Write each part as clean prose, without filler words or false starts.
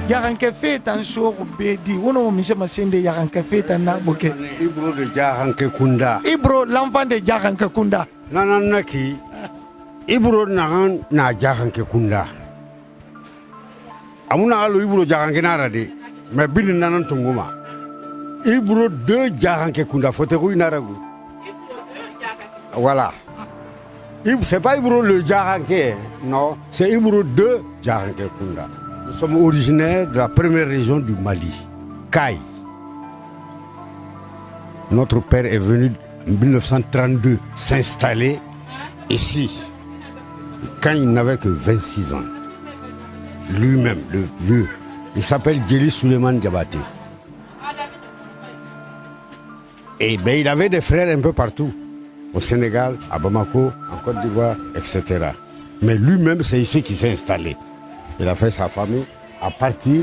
yaranke feta nso bedi wono mise masende yaranke feta na boke Ibro de yaranke kunda Ibro l'enfant de yaranke kunda nananaki Ibro nagan na yaranke kunda amuna alo Ibro yaranke nara de mais bin nanan tunguma Ibro de yaranke kunda fote ko inaragu voilà c'est pas Ibro le yaranke non c'est Ibro de yaranke kunda. Nous sommes originaires de la première région du Mali, Caille. Notre père est venu en 1932 s'installer ici, quand il n'avait que 26 ans. Lui-même, le vieux, il s'appelle Djeli Suleiman Diabaté. Et bien, il avait des frères un peu partout, au Sénégal, à Bamako, en Côte d'Ivoire, etc. Mais lui-même, c'est ici qu'il s'est installé. Il a fait sa famille à partir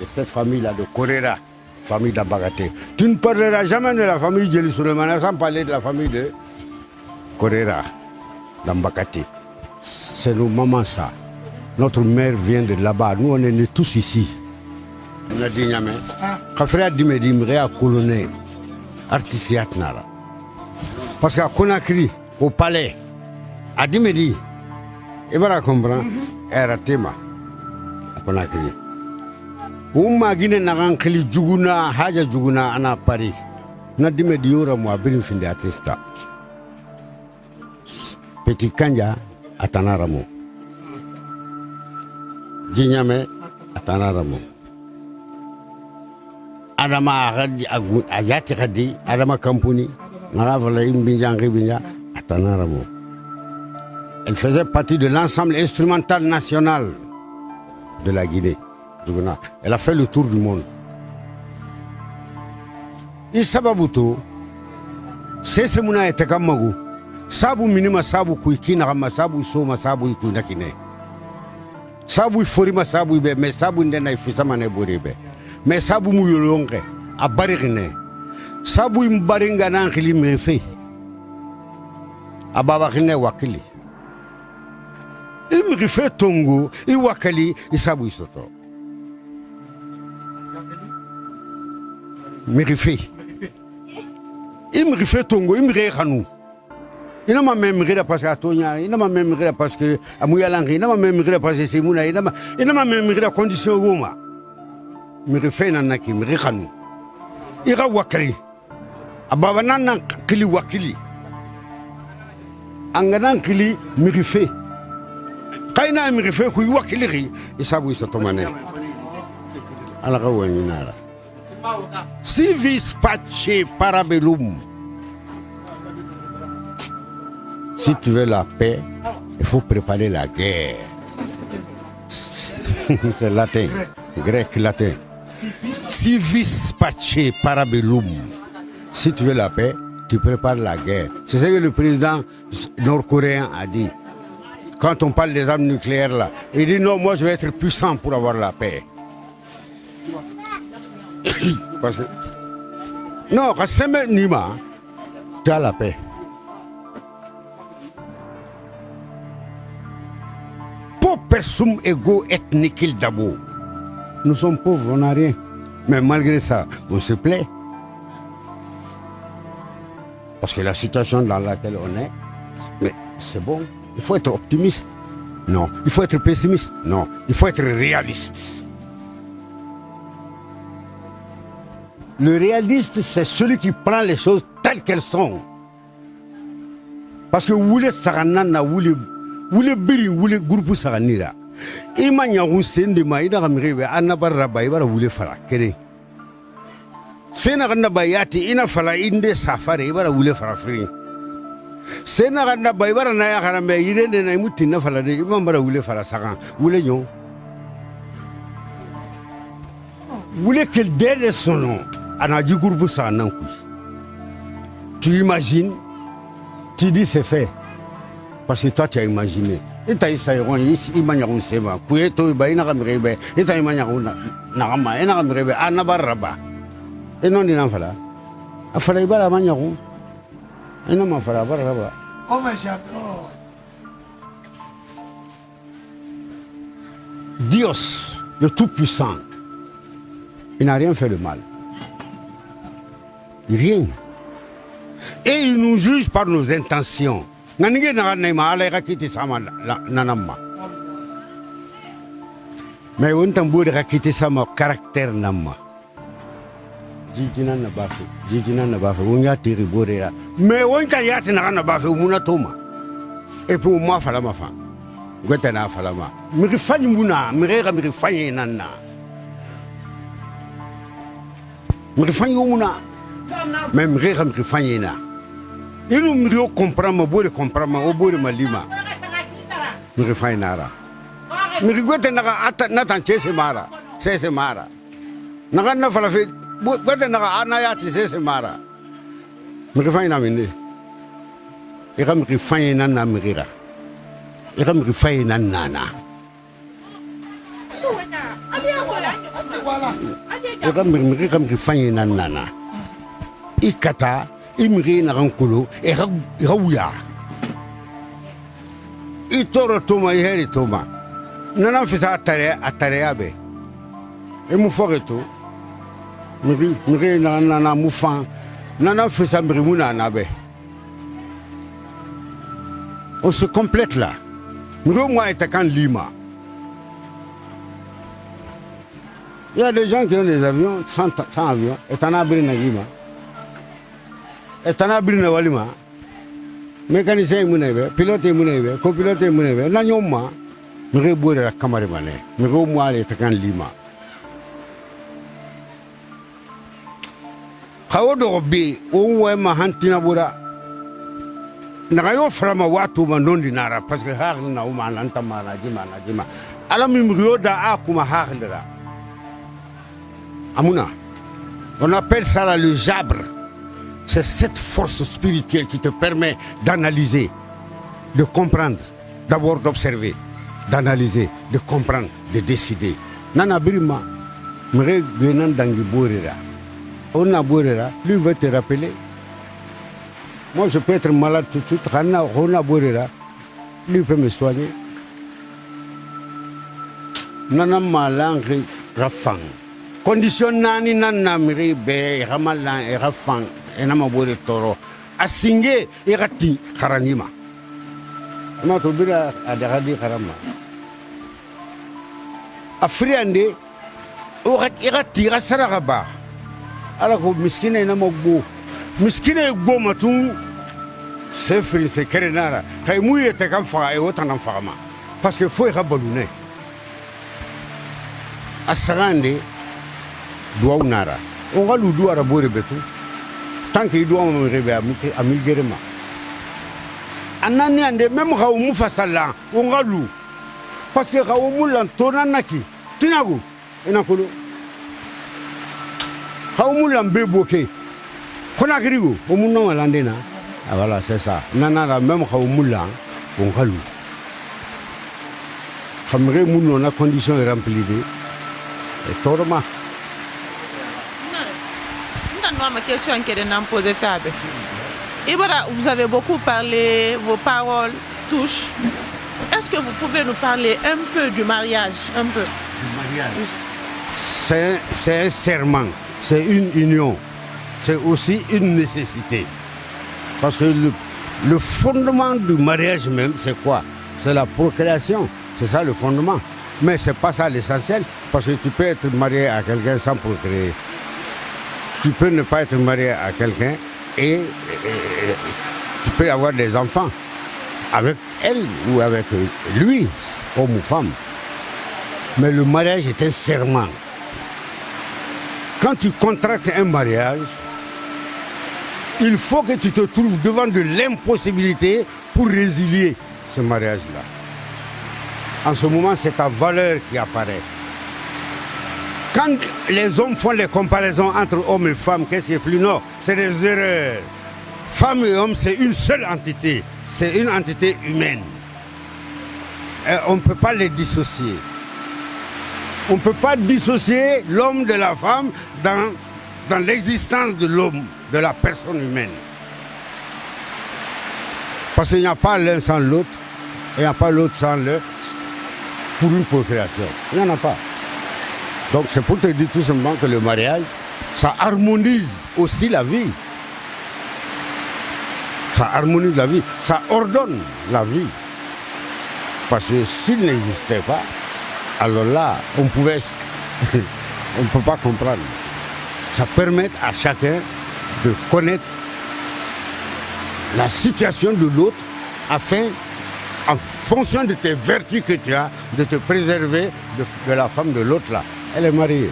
de cette famille-là de Korera, famille d'Ambagaté. Tu ne parleras jamais de la famille Djeli Souleymane sans parler de la famille de Korera, d'Ambagaté. C'est nos mamans ça. Notre mère vient de là-bas. Nous, on est nés tous ici. On a dit Niamey. Quand frère Dimedi me a colonné, artisiat nara. Parce qu'à Conakry, au palais, à Dimedi, il va comprendre. Era tema Conakry Guinée nagan khili juguna haja juguna ana Paris na dime diora mo abin finde artista Petit Kanja atanaramo Jinyame atanaramo Adama agadi ayati kadi Adama Kampuni naga vala imbinjangi binya atanaramo. Elle faisait partie de l'ensemble instrumental national de la Guinée. Elle a fait le tour du monde. Et Sababuto, c'est ce mouna et Tekamagu. Sabu minima sabu kuikina kama sabu soma sabu ikunakine. Sabu forima sabu ibe, mais sabu ndena ifisama ne boribe. Mais sabu muyolonge, abarigine. Sabu imbaringa nankili mefe. Ababakine wakili. Il me fait tongo, il wakali, il sabu isoto. Me refait. Il me refait tongo, il me réhanou. Il n'a pas même rire parce que Atonia, il n'a pas même rire parce que Amouyalangi, il n'a pas même rire parce que c'est Mouna, il n'a pas même rire à condition Roma. Me refait nanaki, me réhanou. Il a wakali. Ababanana kili wakili. Anganan kili me refait. Kaina mi refe ku wakiliri isabu isotomane ala kawani nara civis pace parabellum. Si tu veux la paix, il faut préparer la guerre. C'est latin, grec latin. Civis pace parabellum. Si tu veux la paix, tu prépares la guerre. C'est ce que le président nord-coréen a dit. Quand on parle des armes nucléaires là, il dit non, moi je vais être puissant pour avoir la paix. Parce que non, quand c'est maintenant, tu as la paix. Pauvre sum ego ethnique d'abord. Nous sommes pauvres, on n'a rien. Mais malgré ça, on se plaît. Parce que la situation dans laquelle on est, mais c'est bon. Il faut être optimiste. Non. Il faut être pessimiste. Non. Il faut être réaliste. Le réaliste, c'est celui qui prend les choses telles qu'elles sont. Parce que vous voulez saranana, vous voulez biri, vous voulez groupe saranira. Imanya Hussein ma ida kamribe anabarra baibara voulez fara kere. Sena kanna bayati ina fala inde safari ibara voulez fara free. Sena kanna baibara na ya kana me yirende na imuti na fala de imambara voulez fara sakan voulez nyon. Voulez qu'elle donne son nom à Nadji groupe sanan kui. Tu imagines, tu dis c'est fait. Parce que toi tu as imaginé. Et tu as essayé, imagine sema. Kueto ibaina kamrebe. Et tu as imaginé nakama, ena kamrebe anabaraba. Et non dit n'enfala. Afala ibala manyaku. Et non m'afala baraba. Oh mais j'adore. Dios le Tout-Puissant. Il n'a rien fait de mal. Rien. Et il nous juge par nos intentions. Mais on t'a beau de raqueter ça, mon caractère nama. Jijina na bafe, on y a tiré borera. Mais on t'a yat na bafe, on a toma. Et pour moi, falama fa. Gwetana falama. Mirifani muna, mirera mirifani nana. Mirifani muna. Mais mirera mirifani na. Il nous comprend, ma boule comprend, au bout de ma lima. Mirifani nara. Mirigwete naga natan chese mara, sese mara. Naga na falafi, gwete naga anayati sese mara. Mirifani na minde. Ira mirifani na na mirira. Ira mirifani na nana. Ira mirifani na nana. Ikata, imiri na rankulu, ira wuya. Itoro toma, iheri toma. Nana fisa atare abe. E mu foreto. Miri nana mufan. Nana fisa miri muna nabe. On se complète là. Miri moi est à Lima. Il y a des gens qui ont des avions sans avion. Et t'en as na Lima. Et t'en as na Walima. Mécanicien munebe, pilote munebe, copilote munebe, nanyoma. Mire boire la camarade mané, mire moi les takan Lima. How do be, oh, ma hantina bura. Nagayo frama watu manondi nara, parce que harna uma lantamana jima. Alami mrio da akuma harndra. Amuna. On appelle ça le jabre. C'est cette force spirituelle qui te permet d'analyser, de comprendre, d'abord d'observer. D'analyser, de comprendre, de décider. Nana Brima, Mre Gwenan Dangi Borera. On a Borera, lui veut te rappeler. Moi je peux être malade tout de suite, Rona Borera, lui peut me soigner. Nana Malang Rafang. Condition Nani Nana Mri Be, Ramalan et Rafang, et Namabore Toro. Asingé et Rati Karanima. Ma tobira adaradi karama. Afriande ira tira saragaba. Ala ko miskine na mogbo. Miskine gbo matun sefri se kerenara. Kay muye te kan fa e otan fama. Parce que faut rabalune. Asarande doa unara. On va ludu arabore betu. Tant que doa me rebe amilgerema. Anani ande même Raoumou fasala on galou parce que Raoumou l'antona naki tinago enakolo Raoumou l'ambe boké konakrigo au moun landena ah voilà c'est ça nana la même Raoumou là on galou xamre moun na condition remplie et torma ma question que je n'ai posée Fabe. Ibara, vous avez beaucoup parlé, vos paroles touchent. Est-ce que vous pouvez nous parler un peu du mariage, un peu? Du mariage. C'est un serment, c'est une union, c'est aussi une nécessité. Parce que le fondement du mariage même, c'est quoi? C'est la procréation, c'est ça le fondement. Mais ce n'est pas ça l'essentiel, parce que tu peux être marié à quelqu'un sans procréer. Tu peux ne pas être marié à quelqu'un et tu peux avoir des enfants avec elle ou avec lui, homme ou femme. Mais le mariage est un serment. Quand tu contractes un mariage, il faut que tu te trouves devant de l'impossibilité pour résilier ce mariage-là. En ce moment, c'est ta valeur qui apparaît. Quand les hommes font les comparaisons entre hommes et femmes, qu'est-ce qui est plus non? C'est des erreurs. Femmes et hommes, c'est une seule entité. C'est une entité humaine. Et on ne peut pas les dissocier. On ne peut pas dissocier l'homme de la femme dans l'existence de l'homme, de la personne humaine. Parce qu'il n'y a pas l'un sans l'autre, et il n'y a pas l'autre sans l'un pour une procréation. Il n'y en a pas. Donc c'est pour te dire tout simplement que le mariage, ça harmonise aussi la vie. Ça harmonise la vie, ça ordonne la vie. Parce que s'il n'existait pas, alors là, on ne peut pas comprendre. Ça permet à chacun de connaître la situation de l'autre afin, en fonction de tes vertus que tu as, de te préserver de la femme de l'autre là. Elle est mariée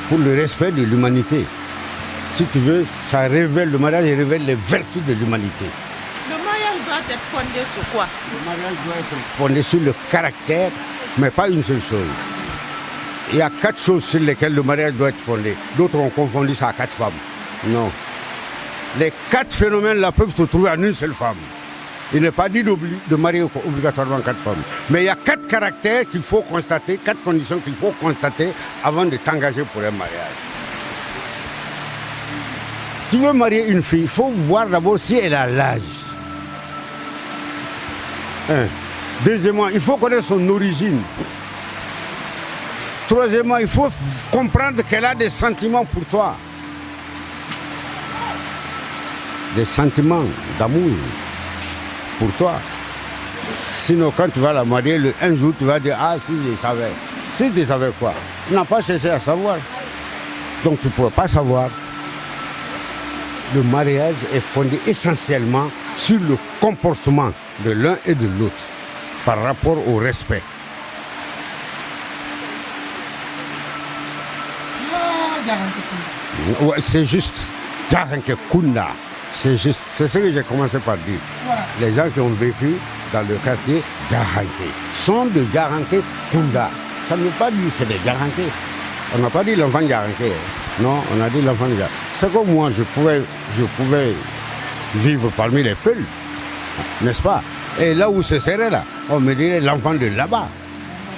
pour le respect de l'humanité. Si tu veux, ça révèle, le mariage révèle les vertus de l'humanité. Le mariage doit être fondé sur quoi? Le mariage doit être fondé sur le caractère, mais pas une seule chose. Il y a 4 choses sur lesquelles le mariage doit être fondé. D'autres ont confondu ça à 4 femmes. Non. Les 4 phénomènes-là peuvent se trouver en une seule femme. Il n'est pas dit de marier obligatoirement 4 femmes. Mais il y a 4 caractères qu'il faut constater, 4 conditions qu'il faut constater avant de t'engager pour un mariage. Tu veux marier une fille, il faut voir d'abord si elle a l'âge. Deuxièmement, il faut connaître son origine. Troisièmement, il faut comprendre qu'elle a des sentiments pour toi. Des sentiments d'amour pour toi. Sinon, quand tu vas la marier, un jour, tu vas dire, ah si, je savais. Si tu savais quoi? Tu n'as pas cherché à savoir. Donc, tu ne pourrais pas savoir. Le mariage est fondé essentiellement sur le comportement de l'un et de l'autre par rapport au respect. Ouais, c'est juste Garanke Kunda. C'est juste, c'est ce que j'ai commencé par dire. Voilà. Les gens qui ont vécu dans le quartier Garanke sont de Garanke Kunda. Ça ne veut pas dire que c'est des Garanke. On n'a pas dit l'enfant Garanke. Non, on a dit l'enfant de Garanke. C'est comme moi, je pouvais vivre parmi les Peuls, n'est-ce pas? Et là où ce serait là, on me dirait l'enfant de là-bas.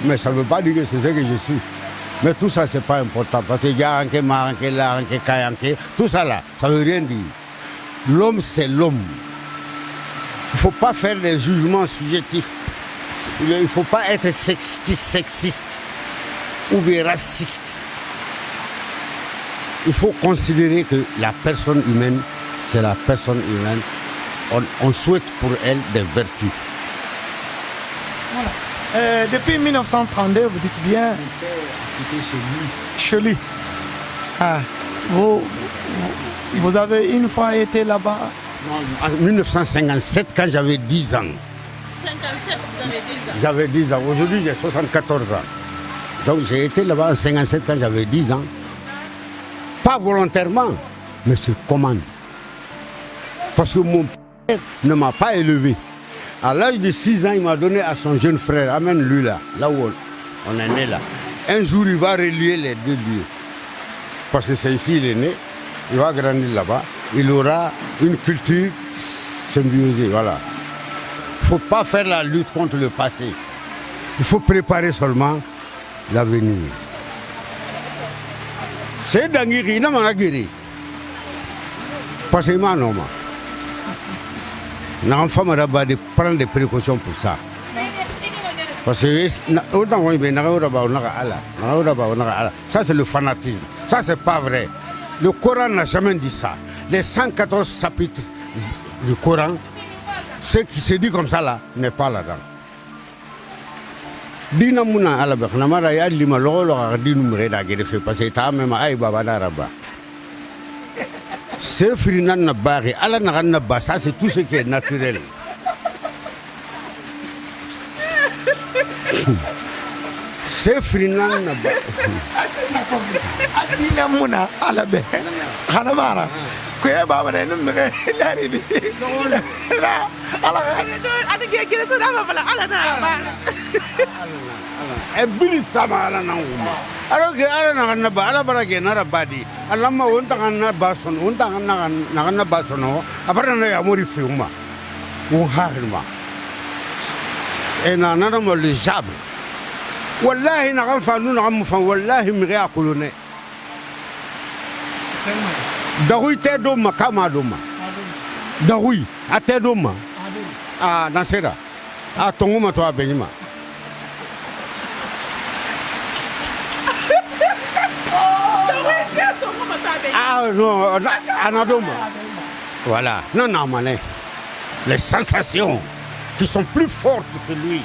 Mais ça ne veut pas dire que c'est ce que je suis. Mais tout ça, c'est pas important. Parce que Garanke, Maranke, Laranke, Kayanke, tout ça là, ça ne veut rien dire. L'homme, c'est l'homme. Il ne faut pas faire des jugements subjectifs. Il ne faut pas être sexiste ou bien raciste. Il faut considérer que la personne humaine, c'est la personne humaine. On souhaite pour elle des vertus. Voilà. Depuis 1932, vous dites bien. Chez lui. Ah, vous avez une fois été là-bas? En 1957, quand j'avais 10 ans. 57, vous avez 10 ans. J'avais 10 ans. Aujourd'hui, j'ai 74 ans. Donc j'ai été là-bas en 1957 quand j'avais 10 ans. Pas volontairement, mais sur commande. Parce que mon père ne m'a pas élevé. À l'âge de 6 ans, il m'a donné à son jeune frère. Amène-lui là où on est né là. Un jour, il va relier les deux lieux. Parce que c'est ici qu'il est né. Il va grandir là-bas. Il aura une culture symbiosée. Voilà. Il ne faut pas faire la lutte contre le passé. Il faut préparer seulement l'avenir. C'est d'Angiri, il n'a pas guéri. Parce que moi, non. L'enfant m'a de prendre des précautions pour ça. Parce que ça, c'est le fanatisme. Ça, c'est pas vrai. Le Coran n'a jamais dit ça. Les 114 chapitres du Coran, ce qui se dit comme ça là, n'est pas là-dedans. Dina muna alabek namara ya lima lolo dinu mreda gede fe parce que ta même ay baba daraba. C'est frinan na bari ala na na ba ça c'est tout ce qui est naturel. C'est frinan na ba. Dina muna alabek. Khanamara. Ko ya baba da nun mre lari bi. La ala Ada gele so da baba ala na ba. E bili sama ala na uma. Alors que ala na ba ala bara ge na rabadi. Allah ma wonta na bason wonta na basono. Apara na ya mori fi uma. Mo harma. E na mo le jab. Wallahi na kan fa nu na mo fa wallahi mi ga kulune. Dahui te doma kama doma. Dahui ate doma. Ah nasera. Ah tonguma to abenima. Ah non, Anadoma. Voilà. Non, non, mané. Les sensations qui sont plus fortes que lui.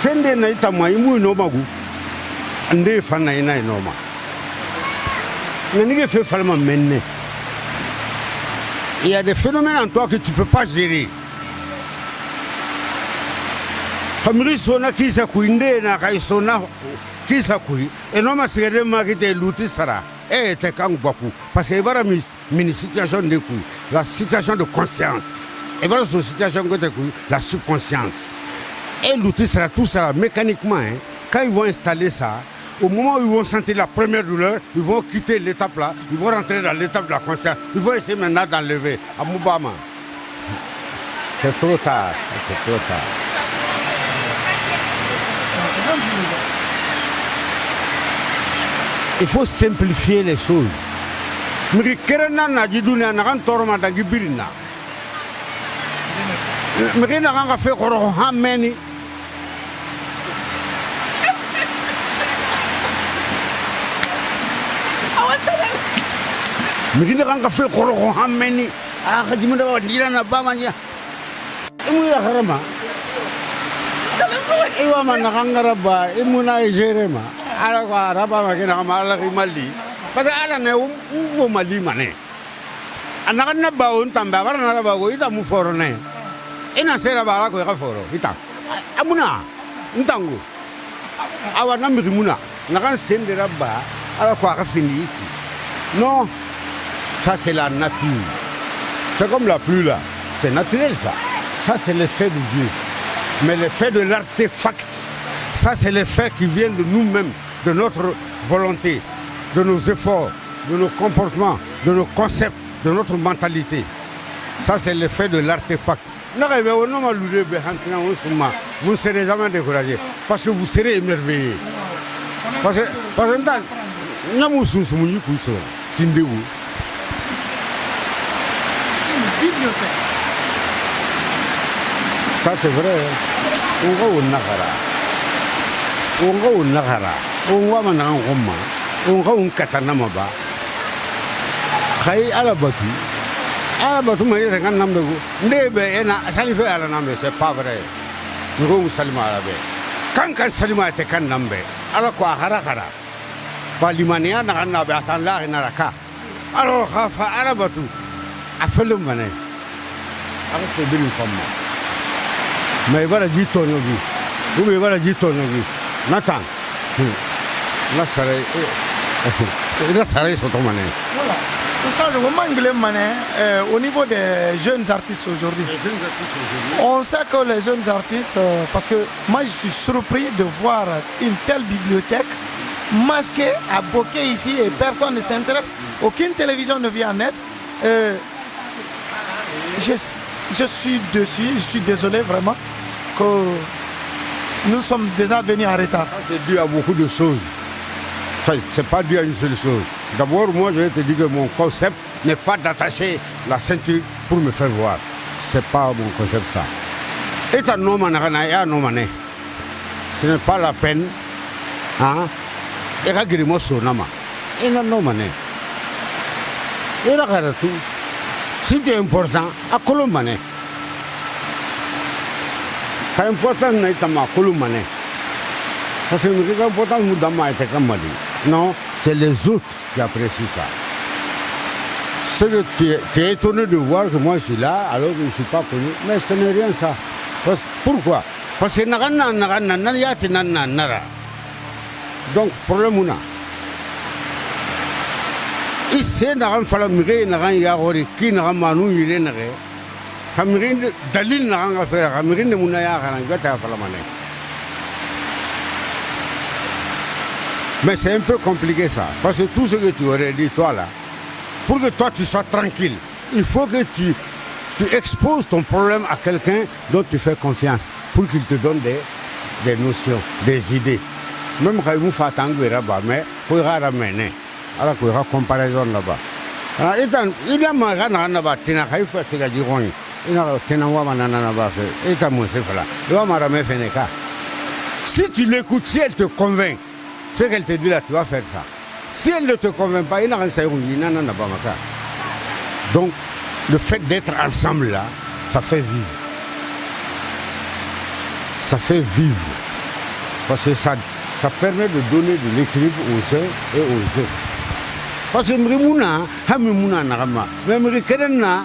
Sende na itama imu inoma gu. Ande fana ina inoma. Nani fait falma menne. Il y a des phénomènes en toi que tu ne peux pas gérer. Kamri sona kisa kuinde na kai sona kisa kui enoma sigade magite luti sara te kang baku parce que bara mini situation de kui la situation de conscience et bara so situation que te kui la subconscience et luti sara tout ça mécaniquement quand ils vont installer ça au moment où ils vont sentir la première douleur ils vont quitter l'étape là ils vont rentrer dans l'étape de la conscience ils vont essayer maintenant d'enlever à Moubama c'est trop tard. Il faut simplifier les choses. Mais kerena na jiduna na kan torma da gibirina. Mais na kan fa khoro hameni. Mais na kan fa khoro hameni. Ah khajima da dira na ba manya. Imu ya harama. Iwa man na kan garaba, imu na jerema. Ala ko araba ma kina ma ala mali parce que ala ne wo mali mane anaka na ba on tamba bara na ba go ita mu foro ne ina sera ba ala ko ka foro ita amuna ntango awa na mi muna na kan sendera ba ala ko ka fini non ça c'est la nature c'est comme la pluie là c'est naturel ça c'est l'effet de Dieu mais l'effet de l'artefact ça c'est l'effet qui vient de nous-mêmes de notre volonté, de nos efforts, de nos comportements, de nos concepts, de notre mentalité. Ça, c'est l'effet de l'artefact. Vous ne serez jamais découragé parce que vous serez émerveillé. Parce que ça, c'est vrai. On va maintenant en Roma, on va en Katanama. Kay Alabatu, mais il y a un nombre de Nebe et Salifé à la Nambe, c'est pas vrai. Nous allons Salima Arabe. Quand Salima était un Nambe, alors quoi, Harakara, Palimania n'a rien à attendre là et Naraka. Alors, Rafa Alabatu a fait le manet. Alors, c'est bien une femme. Mais voilà, dit ton vie. Vous voilà, dit ton vie. Nathan. Voilà. C'est ça, le moment au niveau des jeunes artistes aujourd'hui. On sait que les jeunes artistes, parce que moi je suis surpris de voir une telle bibliothèque masquée à Bokeh ici et personne ne s'intéresse. Aucune télévision ne vient en net. Je suis dessus, je suis désolé vraiment que nous sommes déjà venus en retard. C'est dû à beaucoup de choses. C'est pas dû à une seule chose. D'abord, moi, je vais te dire que mon concept n'est pas d'attacher la ceinture pour me faire voir. C'est pas mon concept, ça. Et ta nom, ce n'est pas la peine. Et regarde-moi son nom. Et la nom, et regarde tout. Si c'est important, à Colombane. C'est important d'être à Colombane. Parce que c'est important de nous donner non, c'est les autres qui apprécient ça. C'est que tu es étonné de voir que moi je suis là alors que je ne suis pas connu. Mais ce n'est rien ça. Pourquoi? Parce que donc, problème on a. Ici, il n'a pas de n'a yagori qui n'a pas de Kamirin dalil n'a pas faire. Kamirin de Mounaya n'a pas fait. Mais c'est un peu compliqué ça. Parce que tout ce que tu aurais dit, toi là, pour que toi tu sois tranquille, il faut que tu exposes ton problème à quelqu'un dont tu fais confiance pour qu'il te donne des notions, des idées. Même quand il faut tango là-bas, mais il faut y ramener. Alors qu'il y aura comparaison là-bas. Alors, il a marre là-bas, il a fait ce qu'il a dit. Il a fait si tu l'écoutes, si elle te convainc, ce qu'elle te dit là, tu vas faire ça. Si elle ne te convainc pas, il n'a rien à faire. Donc, le fait d'être ensemble là, ça fait vivre. Ça fait vivre. Parce que ça permet de donner de l'équilibre aux uns et aux autres. Parce que Mrimuna, Hamimuna Narama, même Kerena,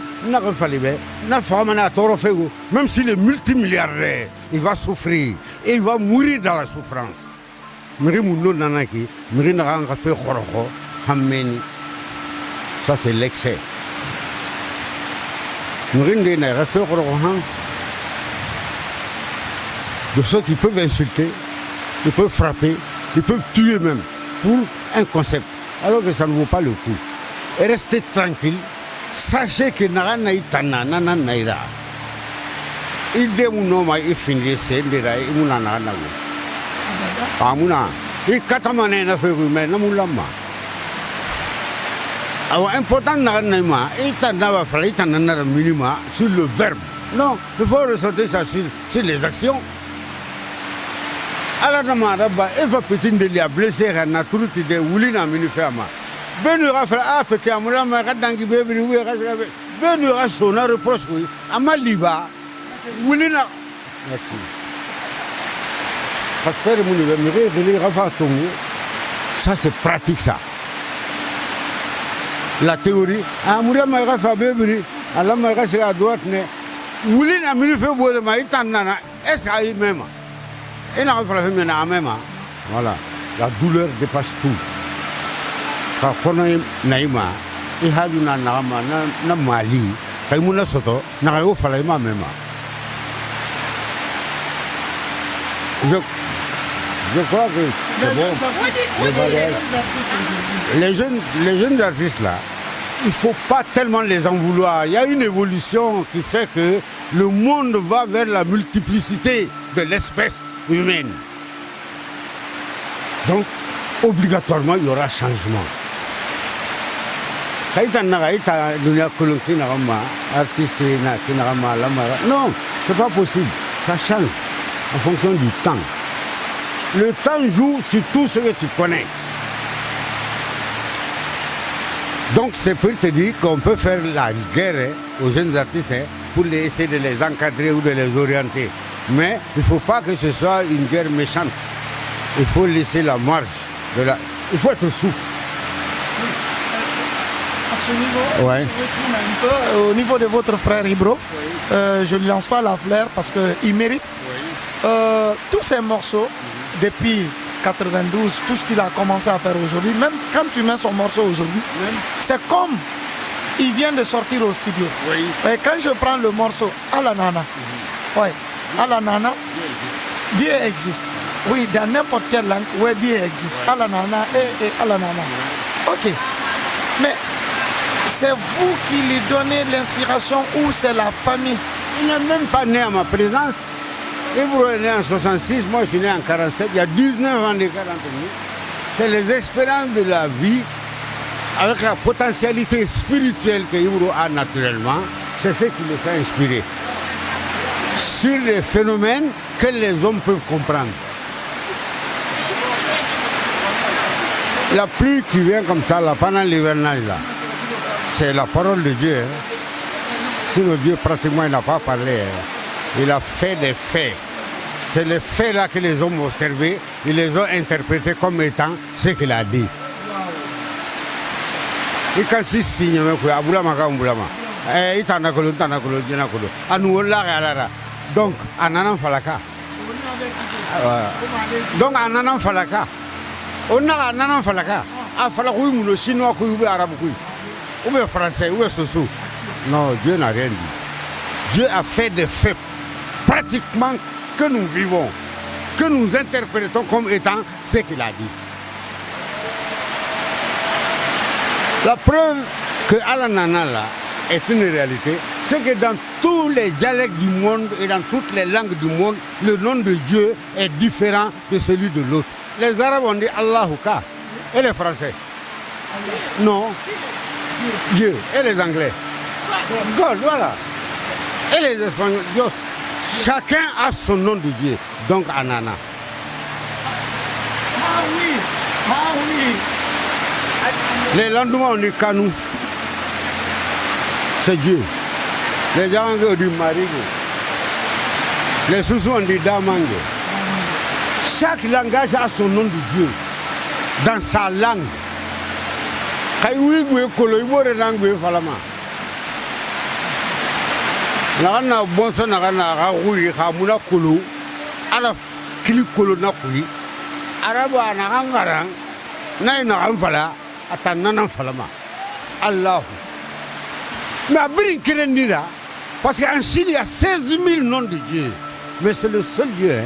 même s'il est multimilliardaire, il va souffrir et il va mourir dans la souffrance. Mrimuno Nanaki, Mrinaranga fait Khoroko, Hameni. Ça c'est l'excès. Mrinde n'a fait Khoroko. De ceux qui peuvent insulter, ils peuvent frapper, ils peuvent tuer même pour un concept. Alors que ça ne vaut pas le coup. Et restez tranquille. Sachez que Narana Itana, Nana Naira. Il démounoma, il finit, c'est Ndera, il mouna Narana. Amuna. Il katamane na fait humain, Namoulama. Alors, important Narana, il t'en a fallu, il t'en a minima sur le verbe. Non, il faut ressortir ça sur les actions. Alors, il faut peut-être de blesser à la tout de Woulina Minifama. Benura fait ah, peut-être à Moula, Maradangui, Benura son reproche, oui, à Maliba, Woulina. Merci. Parce que ça, c'est pratique, ça. La théorie, à Moula, Maïrafa, Bébri, à la Maïrafa, c'est à droite, Woulina Minifama, il t'en a, est-ce qu'il y a même? Et voilà, la douleur dépasse tout. Quand on a Naïma, il y a un Mali, quand on a Soto, il y a un même. Je crois que c'est bon. Les jeunes artistes là, il ne faut pas tellement les en vouloir. Il y a une évolution qui fait que le monde va vers la multiplicité de l'espèce humaine. Donc, obligatoirement, il y aura changement. Non, c'est pas possible. Ça change en fonction du temps. Le temps joue sur tout ce que tu connais. Donc, c'est pour te dire qu'on peut faire la guerre aux jeunes artistes pour essayer de les encadrer ou de les orienter. Mais il ne faut pas que ce soit une guerre méchante. Il faut laisser la marge. Il faut être souple. À ce niveau, ouais. Je retourne un peu au niveau de votre frère Ibro. Oui. Je ne lui lance pas la fleur parce qu'il mérite. Oui. Tous ces morceaux, depuis 92, tout ce qu'il a commencé à faire aujourd'hui, même quand tu mets son morceau aujourd'hui, c'est comme il vient de sortir au studio. Oui. Et quand je prends le morceau à la nana, ouais, à la nana, Dieu existe. Oui, dans n'importe quelle langue, ouais, Dieu existe. À la nana et à la nana. Ok. Mais c'est vous qui lui donnez l'inspiration ou c'est la famille? Il n'est même pas né à ma présence. Ibro est né en 66, moi je suis né en 47, il y a 19 ans d'écart entre nous. C'est les expériences de la vie avec la potentialité spirituelle que Ibro a naturellement, c'est ce qui le fait inspirer sur les phénomènes que les hommes peuvent comprendre. La pluie qui vient comme ça là, pendant l'hivernage, là, c'est la parole de Dieu. Si le Dieu pratiquement il n'a pas parlé, il a fait des faits. C'est les faits là que les hommes ont observés, ils les ont interprétés comme étant ce qu'il a dit. Et quand il signe, donc, Ananan Falaka. Donc, Ananan Falaka. On a Ananan Falaka. A Falakou, le chinois, ou arabe, ou le français, ou le soso. Non, Dieu n'a rien dit. Dieu a fait des faits pratiquement que nous vivons, que nous interprétons comme étant ce qu'il a dit. La preuve que Alanana là est une réalité, c'est que dans tous les dialectes du monde et dans toutes les langues du monde, le nom de Dieu est différent de celui de l'autre. Les Arabes ont dit Allahouka et les Français. Non. Dieu. Et les Anglais. God, voilà. Et les Espagnols. Dios. Chacun a son nom de Dieu. Donc, Anana. Ah oui. Ah oui. Les lendemains, on dit Kanou. C'est Dieu. Les gens ont dit Marigo. Les sous on dit Damangue. Chaque langage a son nom de Dieu. Dans sa langue. Kaiwigwe kolo ibore langue falama. Nagana bonso nagana gawi hamuna kolo. Ala kili kolo nakui. Araba nagangarang. Nay nagamfala. Atanana falama. Allah. Mais à Brinkerenira, parce qu'en Chine, il y a 16 000 noms de Dieu. Mais c'est le seul Dieu. Hein?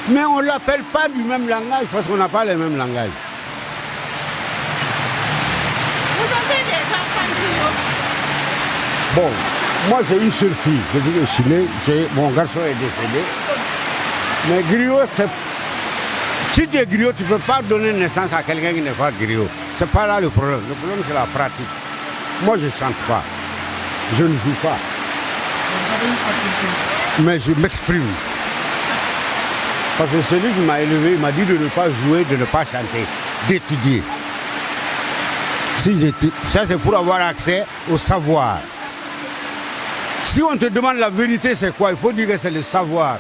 Mais on ne l'appelle pas du même langage parce qu'on n'a pas le même langage. Vous avez des enfants griots? Bon, moi j'ai une seule fille. Je dis que Chine, mon garçon est décédé. Mais griot, c'est... Si tu es griot, tu ne peux pas donner naissance à quelqu'un qui n'est pas griot. Ce n'est pas là le problème. Le problème, c'est la pratique. Moi, je ne chante pas. Je ne joue pas. Mais je m'exprime. Parce que celui qui m'a élevé, il m'a dit de ne pas jouer, de ne pas chanter, d'étudier. Ça, c'est pour avoir accès au savoir. Si on te demande la vérité, c'est quoi? Il faut dire que c'est le savoir.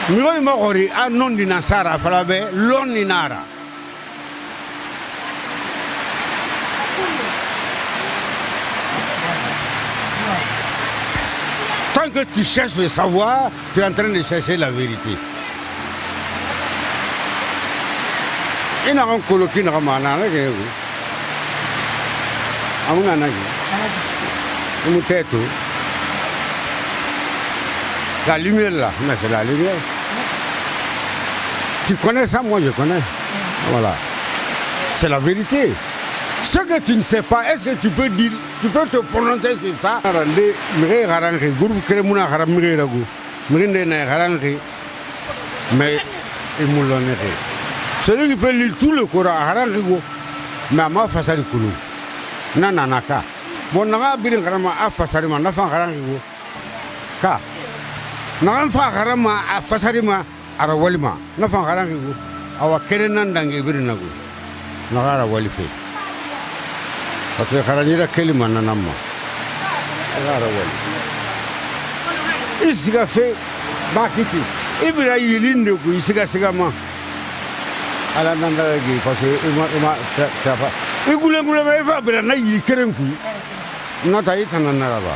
Miro Mokori a non di Nasara Falabe, l'on Ninara. Tant que tu cherches le savoir, tu es en train de chercher la vérité. Il y a un coloquin à Ramana, la lumière là, mais c'est la lumière. Tu connais ça, moi je connais. Voilà. C'est la vérité. Ce que tu ne sais pas, est-ce que tu peux dire, tu peux te prononcer sur ça? Mais il me l'a dit. Celui qui peut lire tout le Coran, mais à ma façon de Koulou. Nananaka. Bon, n'a pas bien carrément à Fassarima, n'a pas Ka. N'a pas carrément à Fassarima, à la Walima. N'a pas carrément à Kerenan d'Anguebirinago. N'a pas à Walife. Parce que Karanira Kelima Nanama. Ici, il a fait Bakiti. Ibrahim de Gou, ici, Sigama. À la Nandagi, parce que il m'a fait. Il voulait me faire, mais il n'a pas eu de Kerenkou. Nataïta Nanaraba.